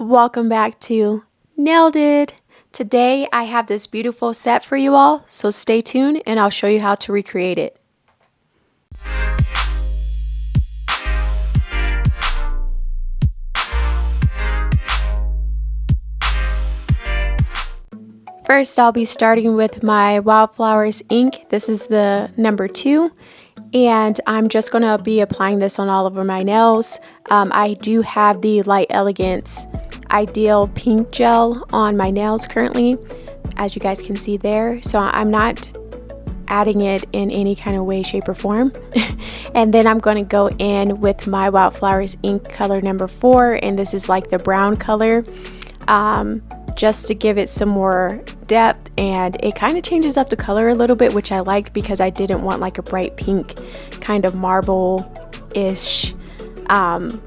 Welcome back to Nailed It. Today I have this beautiful set for you all, so stay tuned and I'll show you how to recreate it. First, I'll be starting with my Wildflowers ink. This is the number 2, and I'm just going to be applying this on all over my nails. I do have the Light Elegance Ideal Pink Gel on my nails currently, as you guys can see there. So I'm not adding it in any kind of way, shape, or form. And then I'm going to go in with my Wildflowers ink color number 4, and this is like the brown color. Just to give it some more depth, and it kind of changes up the color a little bit, which I liked because I didn't want like a bright pink kind of marble-ish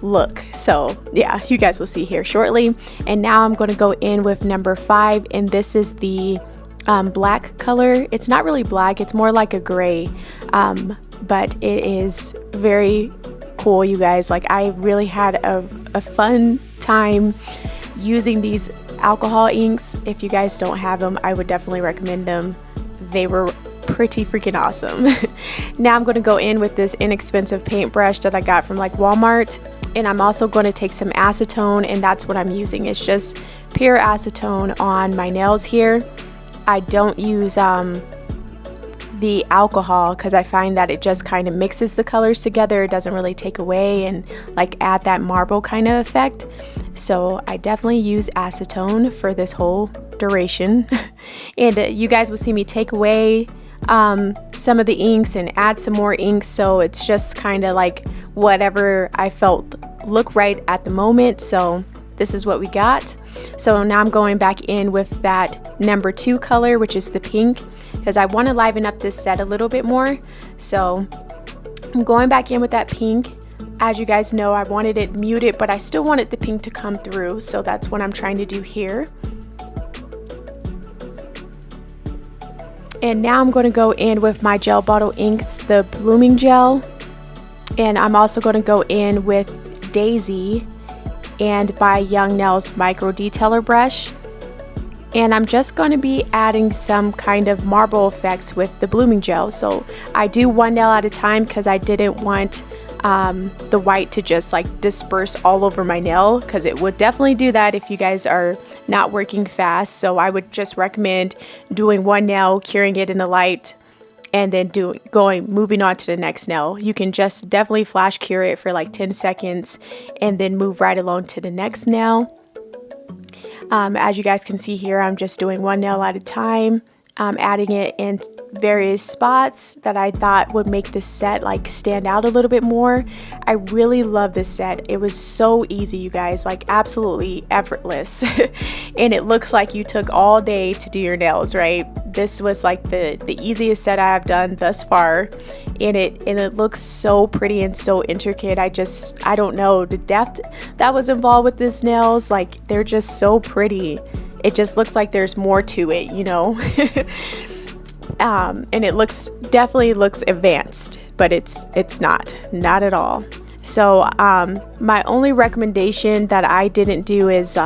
look. So yeah, you guys will see here shortly. And now I'm going to go in with number 5, and this is the black color. It's not really black, it's more like a gray, but it is very cool, you guys. Like, I really had a fun time using these alcohol inks. If you guys don't have them, I would definitely recommend them. They were pretty freaking awesome. Now I'm going to go in with this inexpensive paintbrush that I got from like Walmart, and I'm also going to take some acetone, and that's what I'm using. It's just pure acetone on my nails here. I don't use the alcohol because I find that it just kind of mixes the colors together. It doesn't really take away and like add that marble kind of effect. So I definitely use acetone for this whole duration. And you guys will see me take away some of the inks and add some more inks, so it's just kind of like whatever I felt look right at the moment. So this is what we got. So now I'm going back in with that number 2 color, which is the pink, because I want to liven up this set a little bit more. So I'm going back in with that pink. As you guys know, I wanted it muted, but I still wanted the pink to come through, so that's what I'm trying to do here. And now I'm going to go in with my gel bottle inks, the Blooming Gel, and I'm also going to go in with Daisy and by Young Nails Micro Detailer Brush. And I'm just going to be adding some kind of marble effects with the Blooming Gel. So I do one nail at a time because I didn't want the white to just like disperse all over my nail, because it would definitely do that if you guys are not working fast. So I would just recommend doing one nail, curing it in the light, and then moving on to the next nail. You can just definitely flash cure it for like 10 seconds and then move right along to the next nail. As you guys can see here, I'm just doing one nail at a time, adding it in various spots that I thought would make this set like stand out a little bit more. I really love this set. It was so easy, you guys, like absolutely effortless. And it looks like you took all day to do your nails, right? This was like the easiest set I have done thus far, and it looks so pretty and so intricate. I don't know, the depth that was involved with these nails, like they're just so pretty. It just looks like there's more to it, you know. And it definitely looks advanced, but it's not at all. So my only recommendation that I didn't do is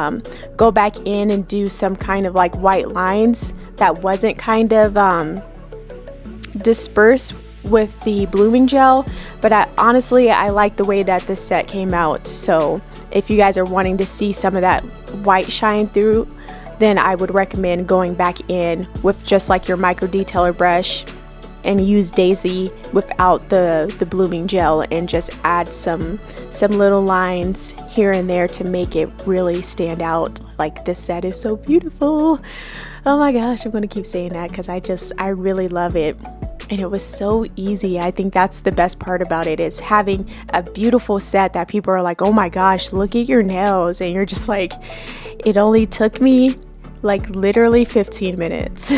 go back in and do some kind of like white lines that wasn't kind of dispersed with the Blooming Gel. But honestly, I like the way that this set came out. So if you guys are wanting to see some of that white shine through, then I would recommend going back in with just like your micro detailer brush and use Daisy without the Blooming Gel, and just add some little lines here and there to make it really stand out. Like, this set is so beautiful. Oh my gosh, I'm gonna keep saying that because I really love it. And it was so easy. I think that's the best part about it, is having a beautiful set that people are like, oh my gosh, look at your nails. And you're just like, it only took me like literally 15 minutes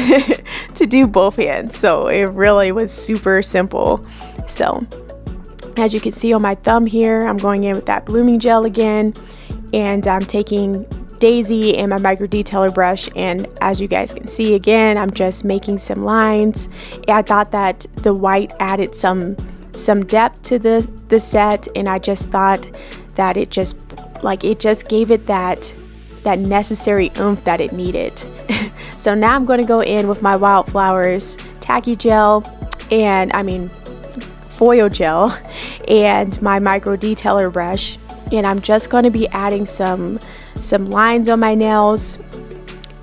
to do both hands. So it really was super simple. So as you can see on my thumb here, I'm going in with that Blooming Gel again, and I'm taking Daisy and my micro detailer brush, and as you guys can see again, I'm just making some lines. I thought that the white added some depth to the set, and I just thought that it just gave it that that necessary oomph that it needed. So now I'm going to go in with my Wildflowers tacky gel, and foil gel, and my micro detailer brush, and I'm just going to be adding some lines on my nails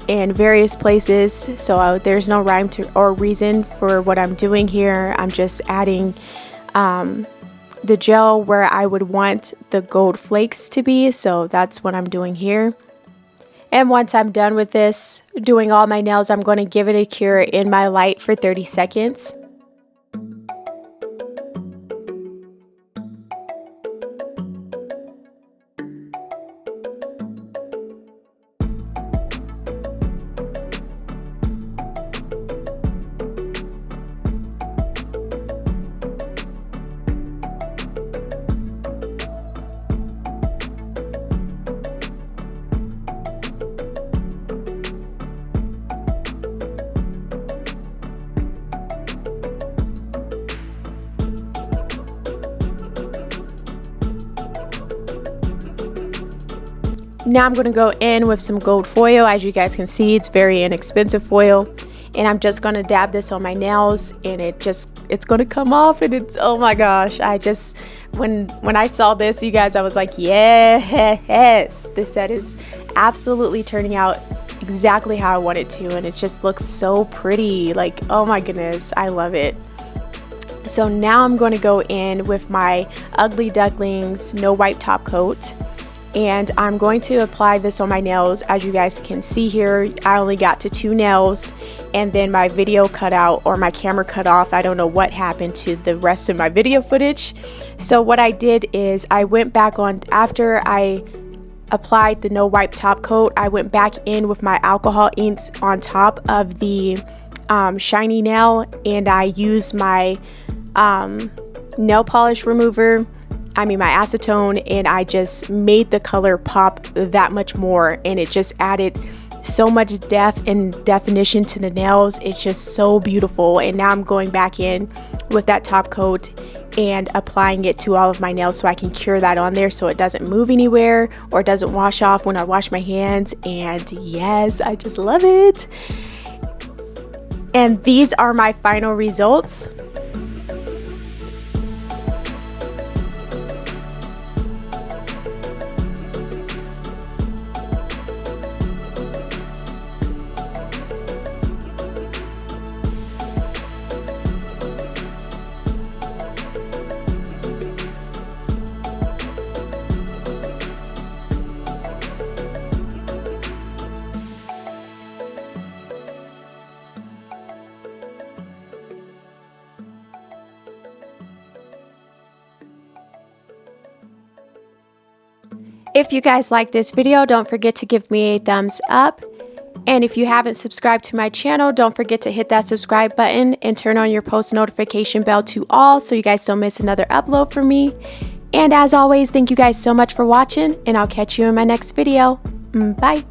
in various places. So there's no rhyme or reason for what I'm doing here. I'm just adding the gel where I would want the gold flakes to be, so that's what I'm doing here. And once I'm done with this, doing all my nails, I'm going to give it a cure in my light for 30 seconds. Now I'm going to go in with some gold foil. As you guys can see, it's very inexpensive foil, and I'm just going to dab this on my nails, and it's going to come off, and it's, oh my gosh, when I saw this, you guys, I was like, yes, this set is absolutely turning out exactly how I want it to, and it just looks so pretty. Like, oh my goodness, I love it. So now I'm going to go in with my Ugly Ducklings No Wipe Top Coat, and I'm going to apply this on my nails. As you guys can see here, I only got to 2 nails, and then my video cut out, or my camera cut off. I don't know what happened to the rest of my video footage. So what I did is I went back on, after I applied the No Wipe Top Coat, I went back in with my alcohol inks on top of the shiny nail, and I used my nail polish remover, my acetone, and I just made the color pop that much more, and it just added so much depth and definition to the nails. It's just so beautiful. And now I'm going back in with that top coat and applying it to all of my nails so I can cure that on there so it doesn't move anywhere or doesn't wash off when I wash my hands. And yes, I just love it. And these are my final results. If you guys like this video, don't forget to give me a thumbs up. And if you haven't subscribed to my channel, don't forget to hit that subscribe button and turn on your post notification bell to all so you guys don't miss another upload from me. And as always, thank you guys so much for watching, and I'll catch you in my next video. Bye.